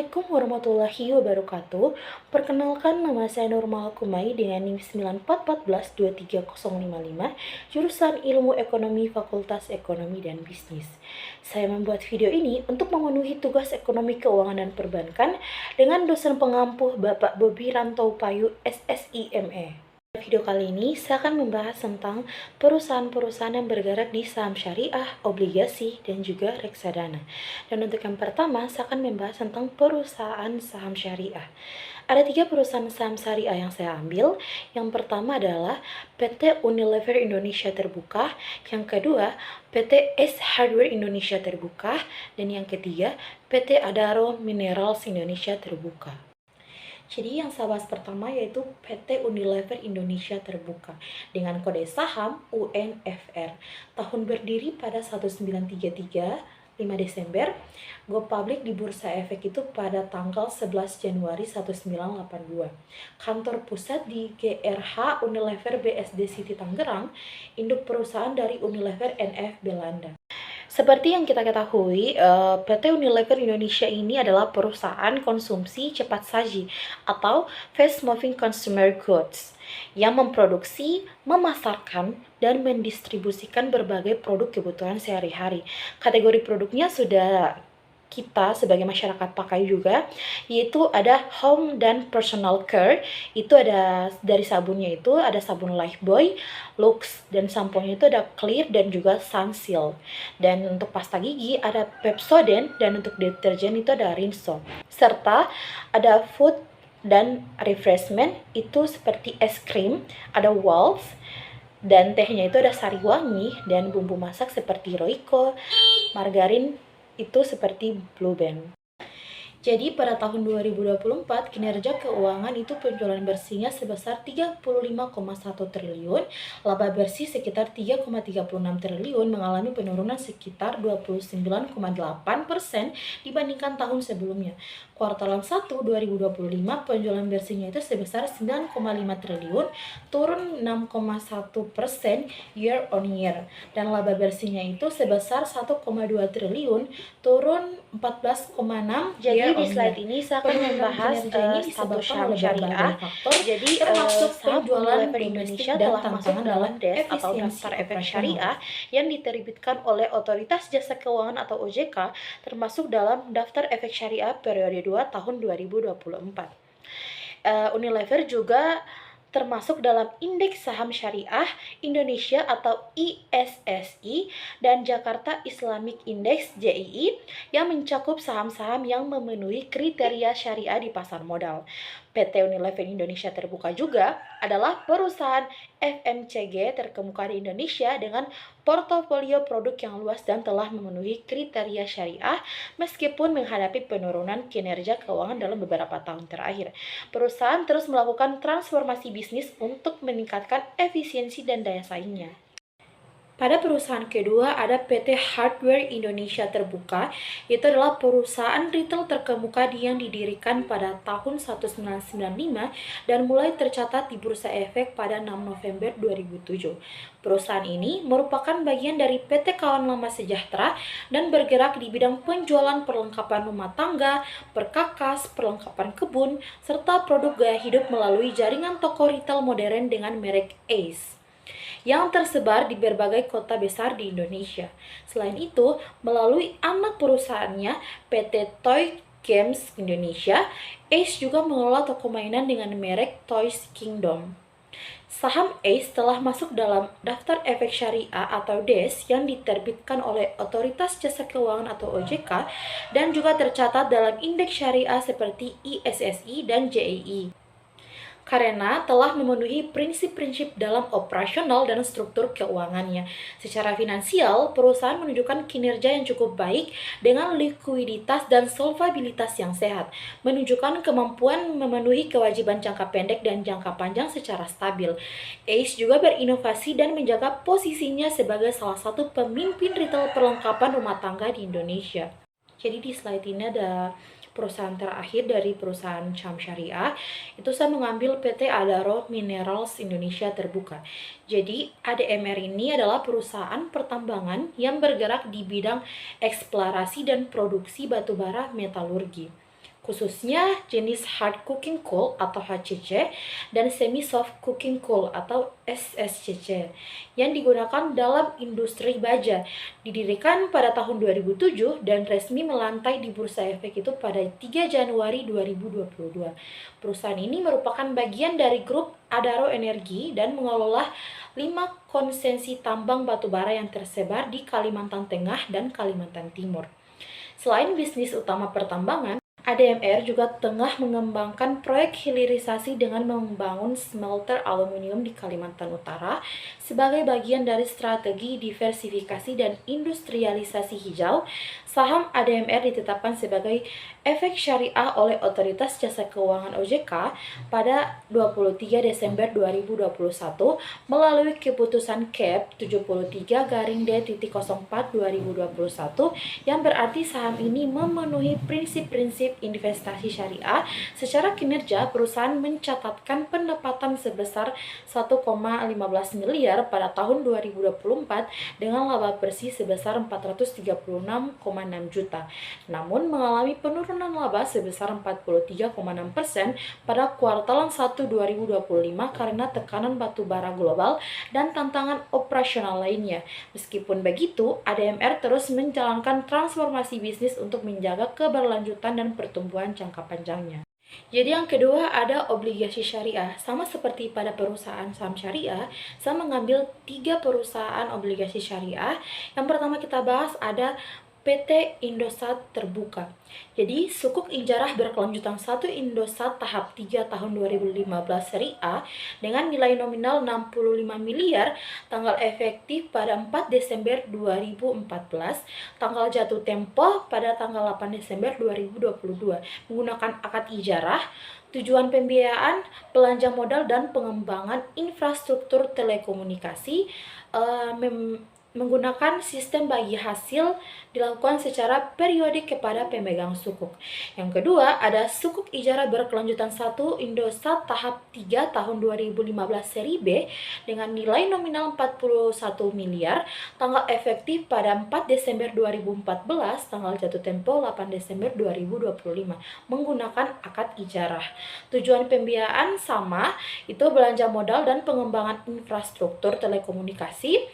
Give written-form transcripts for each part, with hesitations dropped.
Assalamualaikum warahmatullahi wabarakatuh. Perkenalkan, nama saya Nurmal Kumai dengan NIM 9414-23055, jurusan Ilmu Ekonomi Fakultas Ekonomi dan Bisnis. Saya membuat video ini untuk memenuhi tugas ekonomi keuangan dan perbankan dengan dosen pengampuh Bapak Bobi Rantaupayu SSIME. Video kali ini saya akan membahas tentang perusahaan-perusahaan yang bergerak di saham syariah, obligasi, dan juga reksadana. Dan untuk yang pertama, saya akan membahas tentang perusahaan saham syariah. Ada 3 perusahaan saham syariah yang saya ambil. Yang pertama adalah PT Unilever Indonesia Terbuka, yang kedua PT S Hardware Indonesia Terbuka, dan yang ketiga PT Adaro Minerals Indonesia Terbuka. Jadi yang saya bahas pertama yaitu PT Unilever Indonesia Terbuka dengan kode saham UNFR. Tahun berdiri pada 1933, 5 Desember. Go public di Bursa Efek itu pada tanggal 11 Januari 1982. Kantor pusat di GRH Unilever BSD City Tangerang, induk perusahaan dari Unilever NF Belanda. Seperti yang kita ketahui, PT Unilever Indonesia ini adalah perusahaan konsumsi cepat saji atau fast moving consumer goods yang memproduksi, memasarkan, dan mendistribusikan berbagai produk kebutuhan sehari-hari. Kategori produknya sudah kita sebagai masyarakat pakai juga, yaitu ada home dan personal care. Itu ada dari sabunnya, itu ada sabun Lifebuoy, Lux, dan samponya itu ada Clear dan juga Sunsilk. Dan untuk pasta gigi ada Pepsodent, dan untuk deterjen itu ada Rinso. Serta ada food dan refreshment itu seperti es krim, ada Waltz, dan tehnya itu ada Sariwangi, dan bumbu masak seperti Royco, margarin itu seperti Blue Band. Jadi pada tahun 2024 kinerja keuangan itu penjualan bersihnya sebesar 35,1 triliun, laba bersih sekitar 3,36 triliun, mengalami penurunan sekitar 29,8% dibandingkan tahun sebelumnya. Kuartalan 1 2025 penjualan bersihnya itu sebesar 9,5 triliun, turun 6,1% year on year, dan laba bersihnya itu sebesar 1,2 triliun, turun 14,6. Jadi di slide ini saya akan membahas satu saham syariah. Jadi termasuk penjualan Unilever Indonesia telah masuk dalam DES atau daftar efek syariah yang diterbitkan oleh Otoritas Jasa Keuangan atau OJK, termasuk dalam daftar efek syariah periode 2 tahun 2024. Unilever juga termasuk dalam Indeks Saham Syariah Indonesia atau ISSI dan Jakarta Islamic Index JII yang mencakup saham-saham yang memenuhi kriteria syariah di pasar modal. PT Unilever Indonesia Terbuka juga adalah perusahaan FMCG terkemuka di Indonesia dengan portofolio produk yang luas dan telah memenuhi kriteria syariah meskipun menghadapi penurunan kinerja keuangan dalam beberapa tahun terakhir. Perusahaan terus melakukan transformasi bisnis untuk meningkatkan efisiensi dan daya saingnya. Pada perusahaan kedua ada PT Hardware Indonesia Terbuka. Itu adalah perusahaan retail terkemuka yang didirikan pada tahun 1995 dan mulai tercatat di Bursa Efek pada 6 November 2007. Perusahaan ini merupakan bagian dari PT Kawan Lama Sejahtera dan bergerak di bidang penjualan perlengkapan rumah tangga, perkakas, perlengkapan kebun, serta produk gaya hidup melalui jaringan toko retail modern dengan merek Ace yang tersebar di berbagai kota besar di Indonesia. Selain itu, melalui anak perusahaannya PT Toy Games Indonesia, Ace juga mengelola toko mainan dengan merek Toys Kingdom. Saham Ace telah masuk dalam daftar efek syariah atau DES yang diterbitkan oleh Otoritas Jasa Keuangan atau OJK dan juga tercatat dalam indeks syariah seperti ISSI dan JII. Karena telah memenuhi prinsip-prinsip dalam operasional dan struktur keuangannya. Secara finansial, perusahaan menunjukkan kinerja yang cukup baik dengan likuiditas dan solvabilitas yang sehat, menunjukkan kemampuan memenuhi kewajiban jangka pendek dan jangka panjang secara stabil. Ace juga berinovasi dan menjaga posisinya sebagai salah satu pemimpin retail perlengkapan rumah tangga di Indonesia. Jadi di slide ini ada perusahaan terakhir dari perusahaan saham syariah, itu saya mengambil PT Adaro Minerals Indonesia Terbuka. Jadi ADMR ini adalah perusahaan pertambangan yang bergerak di bidang eksplorasi dan produksi batubara metalurgi. khususnya jenis hard cooking coal atau HCC dan semi soft cooking coal atau SSCC yang digunakan dalam industri baja. Didirikan pada tahun 2007 dan resmi melantai di Bursa Efek itu pada 3 Januari 2022. Perusahaan ini merupakan bagian dari grup Adaro Energi dan mengelola 5 konsesi tambang batubara yang tersebar di Kalimantan Tengah dan Kalimantan Timur. Selain bisnis utama pertambangan, ADMR juga tengah mengembangkan proyek hilirisasi dengan membangun smelter aluminium di Kalimantan Utara sebagai bagian dari strategi diversifikasi dan industrialisasi hijau. Saham ADMR ditetapkan sebagai efek syariah oleh Otoritas Jasa Keuangan OJK pada 23 Desember 2021 melalui keputusan KEP 73-D.04/2021 yang berarti saham ini memenuhi prinsip-prinsip investasi syariah. Secara kinerja, perusahaan mencatatkan pendapatan sebesar 1,15 miliar pada tahun 2024 dengan laba bersih sebesar 436,6 juta. Namun mengalami penurunan laba sebesar 43,6% pada kuartal 1 2025 karena tekanan batubara global dan tantangan operasional lainnya. Meskipun begitu, ADMR terus menjalankan transformasi bisnis untuk menjaga keberlanjutan dan pertumbuhan jangka panjangnya. Jadi yang kedua ada obligasi syariah. Sama seperti pada perusahaan saham syariah, saya mengambil 3 perusahaan obligasi syariah. Yang pertama kita bahas ada PT Indosat Terbuka. Jadi sukuk ijarah berkelanjutan 1 Indosat tahap 3 tahun 2015 seri A dengan nilai nominal 65 miliar, tanggal efektif pada 4 Desember 2014, tanggal jatuh tempo pada tanggal 8 Desember 2022, menggunakan akad ijarah. Tujuan pembiayaan, belanja modal dan pengembangan infrastruktur telekomunikasi, menggunakan sistem bagi hasil dilakukan secara periodik kepada pemegang sukuk. Yang kedua ada sukuk ijarah berkelanjutan 1 Indosat tahap 3 tahun 2015 seri B dengan nilai nominal 41 miliar, tanggal efektif pada 4 Desember 2014, tanggal jatuh tempo 8 Desember 2025, menggunakan akad ijarah. Tujuan pembiayaan sama, itu belanja modal dan pengembangan infrastruktur telekomunikasi,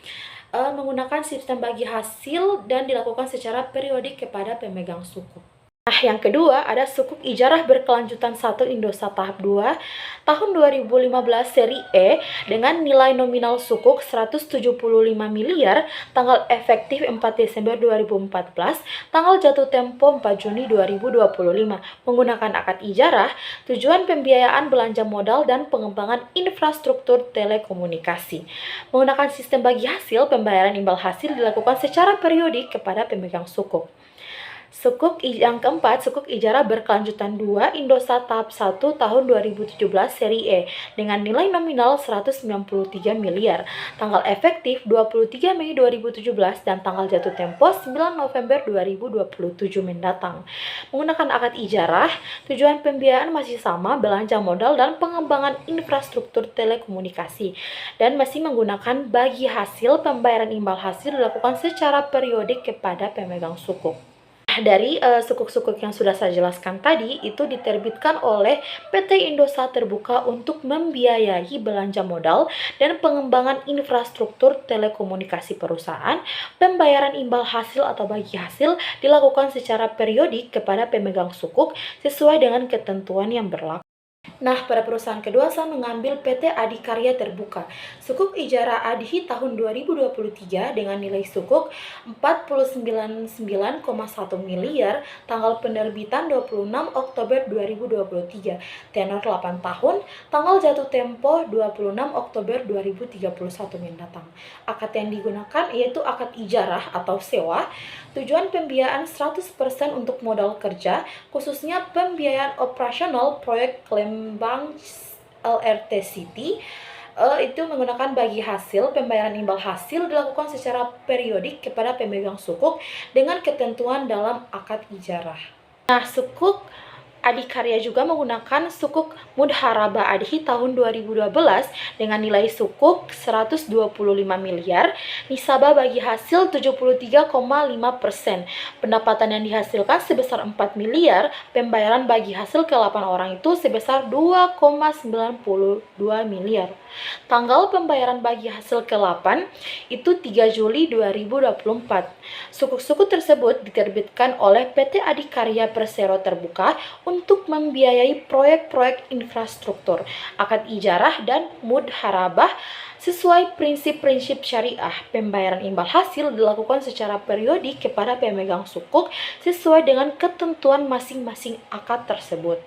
menggunakan sistem bagi hasil dan dilakukan secara periodik kepada pemegang sukuk. Nah, yang kedua ada sukuk ijarah berkelanjutan 1 Indosat tahap 2 tahun 2015 seri E dengan nilai nominal sukuk 175 miliar, tanggal efektif 4 Desember 2014, tanggal jatuh tempo 4 Juni 2025, menggunakan akad ijarah. Tujuan pembiayaan belanja modal dan pengembangan infrastruktur telekomunikasi. Menggunakan sistem bagi hasil, pembayaran imbal hasil dilakukan secara periodik kepada pemegang sukuk. Yang keempat, sukuk ijarah berkelanjutan 2 Indosat tahap 1 tahun 2017 seri E dengan nilai nominal 193 miliar, tanggal efektif 23 Mei 2017 dan tanggal jatuh tempo 9 November 2027 mendatang. Menggunakan akad ijarah, tujuan pembiayaan masih sama, belanja modal dan pengembangan infrastruktur telekomunikasi, dan masih menggunakan bagi hasil, pembayaran imbal hasil dilakukan secara periodik kepada pemegang sukuk. Dari sukuk-sukuk yang sudah saya jelaskan tadi itu diterbitkan oleh PT Indosat Terbuka untuk membiayai belanja modal dan pengembangan infrastruktur telekomunikasi perusahaan. Pembayaran imbal hasil atau bagi hasil dilakukan secara periodik kepada pemegang sukuk sesuai dengan ketentuan yang berlaku. Nah, pada perusahaan kedua saya mengambil PT Adikarya Terbuka. Sukuk ijarah ADHI tahun 2023 dengan nilai sukuk 499,1 miliar, tanggal penerbitan 26 Oktober 2023, tenor 8 tahun, tanggal jatuh tempo 26 Oktober 2031 mendatang. Akad yang digunakan yaitu akad ijarah atau sewa. Tujuan pembiayaan 100% untuk modal kerja, khususnya pembiayaan operasional proyek Lembang LRT City, itu menggunakan bagi hasil. Pembayaran imbal hasil dilakukan secara periodik kepada pemegang sukuk dengan ketentuan dalam akad ijarah. Nah, sukuk Adikarya juga menggunakan sukuk Mudharaba Adhi tahun 2012 dengan nilai sukuk 125 miliar, nisabah bagi hasil 73,5%, pendapatan yang dihasilkan sebesar 4 miliar, pembayaran bagi hasil ke 8 orang itu sebesar 2,92 miliar. Tanggal pembayaran bagi hasil ke-8 itu 3 Juli 2024. Sukuk-sukuk tersebut diterbitkan oleh PT Adikarya Persero Terbuka untuk membiayai proyek-proyek infrastruktur, akad ijarah, dan mudharabah sesuai prinsip-prinsip syariah. Pembayaran imbal hasil dilakukan secara periodik kepada pemegang sukuk sesuai dengan ketentuan masing-masing akad tersebut.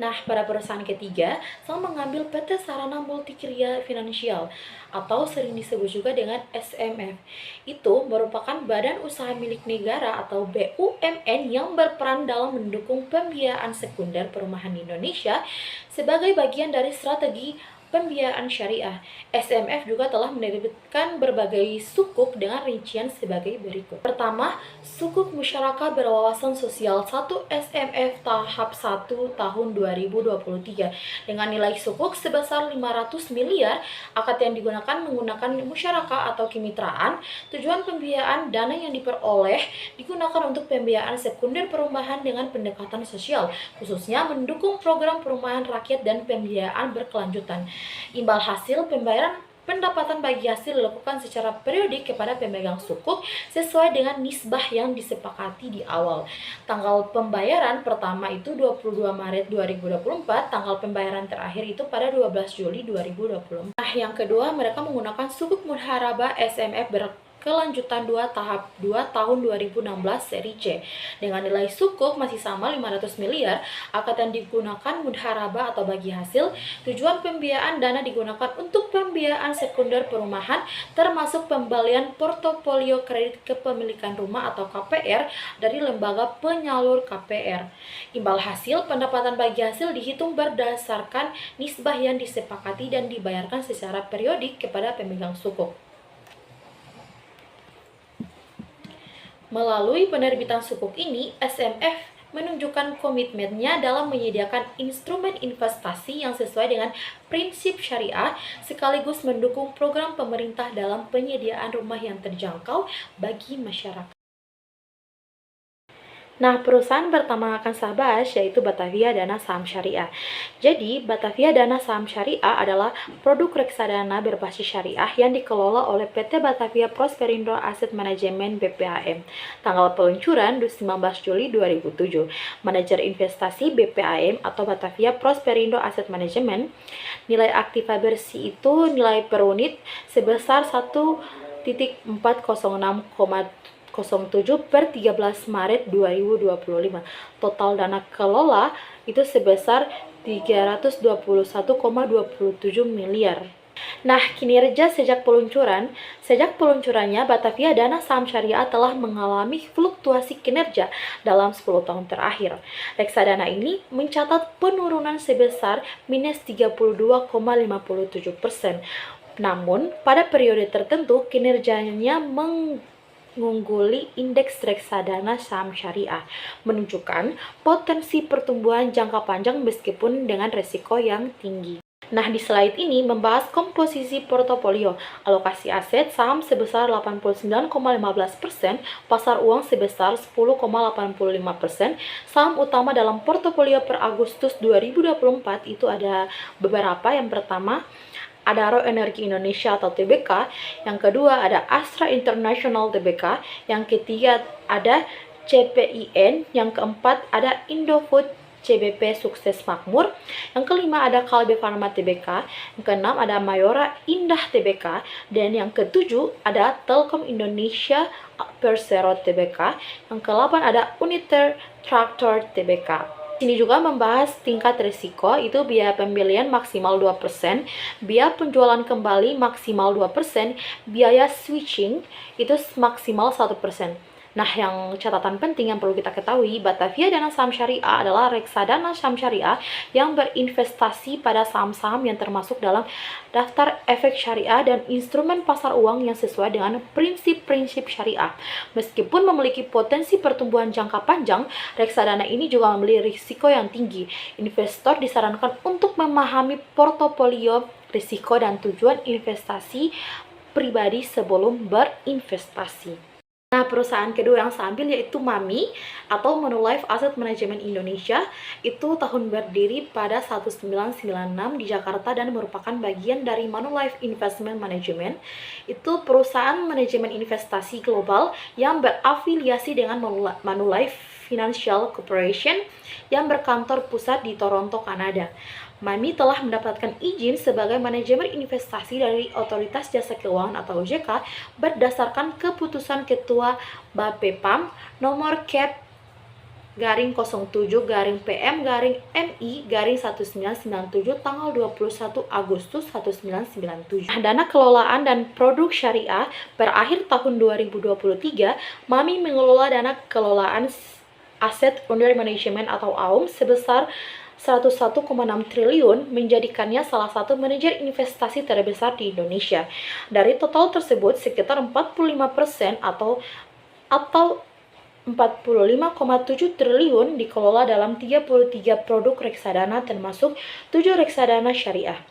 Nah, pada perusahaan ketiga, saya mengambil PT Sarana Multikriya Finansial atau sering disebut juga dengan SMF. Itu merupakan badan usaha milik negara atau BUMN yang berperan dalam mendukung pembiayaan sekunder perumahan di Indonesia sebagai bagian dari strategi pembiayaan syariah. SMF juga telah menerbitkan berbagai sukuk dengan rincian sebagai berikut. Pertama, sukuk Musyarakah Berwawasan Sosial 1 SMF tahap 1 tahun 2023 dengan nilai sukuk sebesar 500 miliar. Akad yang digunakan menggunakan musyarakah atau kemitraan. Tujuan pembiayaan dana yang diperoleh digunakan untuk pembiayaan sekunder perumahan dengan pendekatan sosial, khususnya mendukung program perumahan rakyat dan pembiayaan berkelanjutan. Imbal hasil pembayaran pendapatan bagi hasil dilakukan secara periodik kepada pemegang sukuk sesuai dengan nisbah yang disepakati di awal. Tanggal pembayaran pertama itu 22 Maret 2024, tanggal pembayaran terakhir itu pada 12 Juli 2024. Nah, yang kedua, mereka menggunakan sukuk Mudharaba SMF kelanjutan 2 tahap 2 tahun 2016 seri C dengan nilai sukuk masih sama 500 miliar. Akad yang digunakan mudharaba atau bagi hasil. Tujuan pembiayaan dana digunakan untuk pembiayaan sekunder perumahan termasuk pembelian portofolio kredit kepemilikan rumah atau KPR dari lembaga penyalur KPR. Imbal hasil pendapatan bagi hasil dihitung berdasarkan nisbah yang disepakati dan dibayarkan secara periodik kepada pemegang sukuk. Melalui penerbitan sukuk ini, SMF menunjukkan komitmennya dalam menyediakan instrumen investasi yang sesuai dengan prinsip syariah, sekaligus mendukung program pemerintah dalam penyediaan rumah yang terjangkau bagi masyarakat. Nah, perusahaan pertama akan saya bahas yaitu Batavia Dana Saham Syariah. Jadi, Batavia Dana Saham Syariah adalah produk reksadana berbasis syariah yang dikelola oleh PT Batavia Prosperindo Asset Management BPAM. Tanggal peluncuran 19 Juli 2007. Manajer investasi BPAM atau Batavia Prosperindo Asset Management. Nilai aktiva bersih itu nilai per unit sebesar 1.406,07 per 13 Maret 2025. Total dana kelola itu sebesar 321,27 miliar. Nah, kinerja sejak peluncurannya Batavia Dana Saham Syariah telah mengalami fluktuasi kinerja dalam 10 tahun terakhir. Reksadana ini mencatat penurunan sebesar minus 32,57%. Namun, pada periode tertentu kinerjanya mengungguli indeks reksadana saham syariah, menunjukkan potensi pertumbuhan jangka panjang meskipun dengan resiko yang tinggi. Nah, di slide ini membahas komposisi portofolio, alokasi aset saham sebesar 89,15%, pasar uang sebesar 10,85%. Saham utama dalam portofolio per Agustus 2024 itu ada beberapa. Yang pertama, Adaro Energi Indonesia atau TBK, yang kedua ada Astra International TBK, yang ketiga ada CPIN, yang keempat ada Indofood CBP Sukses Makmur, yang kelima ada Kalbe Pharma TBK, yang keenam ada Mayora Indah TBK, dan yang ketujuh ada Telkom Indonesia Persero TBK, yang ke-8 ada Uniter Traktor TBK. Sini juga membahas tingkat risiko, itu biaya pembelian maksimal 2%, biaya penjualan kembali maksimal 2%, biaya switching itu maksimal 1%. Nah, yang catatan penting yang perlu kita ketahui, Batavia Dana Saham Syariah adalah reksadana saham syariah yang berinvestasi pada saham-saham yang termasuk dalam daftar efek syariah dan instrumen pasar uang yang sesuai dengan prinsip-prinsip syariah. Meskipun memiliki potensi pertumbuhan jangka panjang, reksadana ini juga memiliki risiko yang tinggi. Investor disarankan untuk memahami portofolio risiko dan tujuan investasi pribadi sebelum berinvestasi. Nah, perusahaan kedua yang saya ambil yaitu MAMI atau Manulife Asset Management Indonesia. Itu tahun berdiri pada 1996 di Jakarta dan merupakan bagian dari Manulife Investment Management. Itu perusahaan manajemen investasi global yang berafiliasi dengan Manulife Financial Corporation yang berkantor pusat di Toronto, Kanada. MAMI telah mendapatkan izin sebagai manajemen investasi dari Otoritas Jasa Keuangan atau OJK berdasarkan keputusan Ketua Bapepam nomor Cap garing 07 garing PM garing MI garing 1997 tanggal 21 Agustus 1997. Dana kelolaan dan produk syariah berakhir tahun 2023, MAMI mengelola dana kelolaan aset under management atau AUM sebesar 101,6 triliun, menjadikannya salah satu manajer investasi terbesar di Indonesia. Dari total tersebut, sekitar 45% atau 45,7 triliun dikelola dalam 33 produk reksadana termasuk 7 reksadana syariah.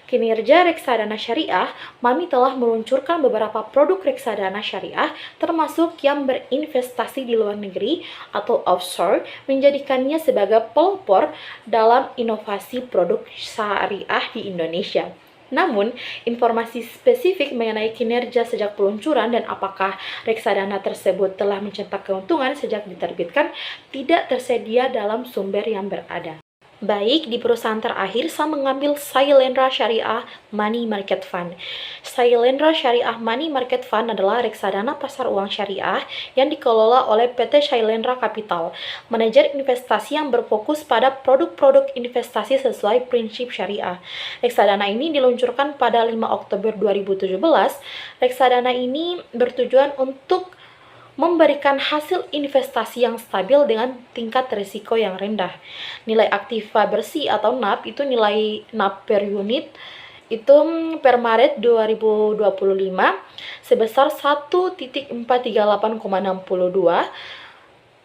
Kinerja reksadana syariah, MAMI telah meluncurkan beberapa produk reksadana syariah termasuk yang berinvestasi di luar negeri atau offshore, menjadikannya sebagai pelopor dalam inovasi produk syariah di Indonesia. Namun, informasi spesifik mengenai kinerja sejak peluncuran dan apakah reksadana tersebut telah mencetak keuntungan sejak diterbitkan tidak tersedia dalam sumber yang berada. Baik, di perusahaan terakhir saya mengambil Sailendra Syariah Money Market Fund. Sailendra Syariah Money Market Fund adalah reksadana pasar uang syariah yang dikelola oleh PT Sailendra Capital, manajer investasi yang berfokus pada produk-produk investasi sesuai prinsip syariah. Reksadana ini diluncurkan pada 5 Oktober 2017. Reksadana ini bertujuan untuk memberikan hasil investasi yang stabil dengan tingkat risiko yang rendah. Nilai aktiva bersih atau NAV itu nilai NAV per unit itu per Maret 2025 sebesar 1.438,62.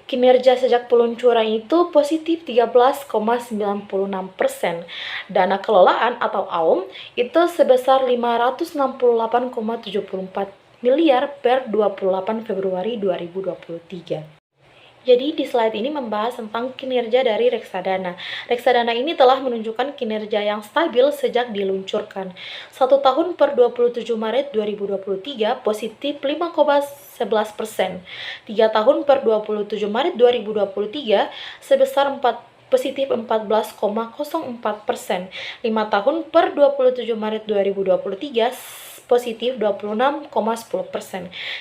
Kinerja sejak peluncuran itu positif 13,96%. Dana kelolaan atau AUM itu sebesar 568,74 miliar per 28 Februari 2023. Jadi di slide ini membahas tentang kinerja dari reksadana. Reksadana ini telah menunjukkan kinerja yang stabil sejak diluncurkan. 1 tahun per 27 Maret 2023 positif 5,11%. 3 tahun per 27 Maret 2023 sebesar positif 14,04%. 5 tahun per 27 Maret 2023 positif 26,10%.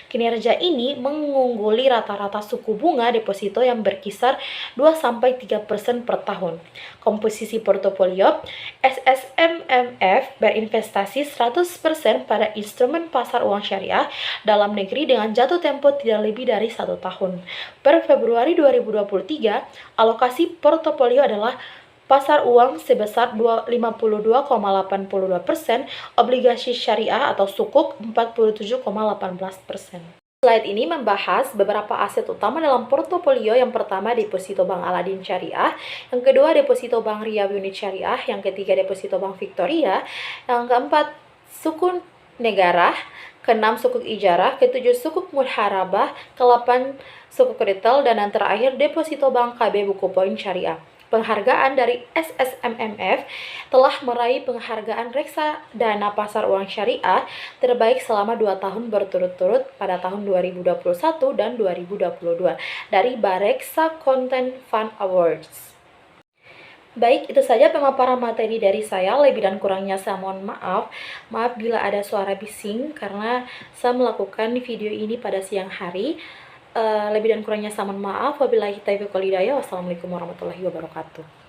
Kinerja ini mengungguli rata-rata suku bunga deposito yang berkisar 2-3% per tahun. Komposisi portofolio SSMMF berinvestasi 100% pada instrumen pasar uang syariah dalam negeri dengan jatuh tempo tidak lebih dari 1 tahun. Per Februari 2023, alokasi portofolio adalah pasar uang sebesar 52,82%, obligasi syariah atau sukuk 47,18%. Slide ini membahas beberapa aset utama dalam portofolio. Yang pertama, deposito Bank Aladin Syariah. Yang kedua, deposito Bank Riau Unit Syariah. Yang ketiga, deposito Bank Victoria. Yang keempat, sukuk negara. Keenam, sukuk ijarah. Ketujuh, sukuk muharabah. Ke-8, sukuk retail. Dan yang terakhir, deposito Bank KB Buku Poin Syariah. Penghargaan dari SSMMF telah meraih penghargaan reksadana pasar uang syariah terbaik selama 2 tahun berturut-turut pada tahun 2021 dan 2022 dari Bareksa Content Fund Awards. Baik, itu saja pemaparan materi dari saya. Lebih dan kurangnya saya mohon maaf. Maaf bila ada suara bising karena saya melakukan video ini pada siang hari. Lebih dan kurangnya saya mohon maaf. Wabillahi taufiq wal hidayah. Wassalamualaikum warahmatullahi wabarakatuh.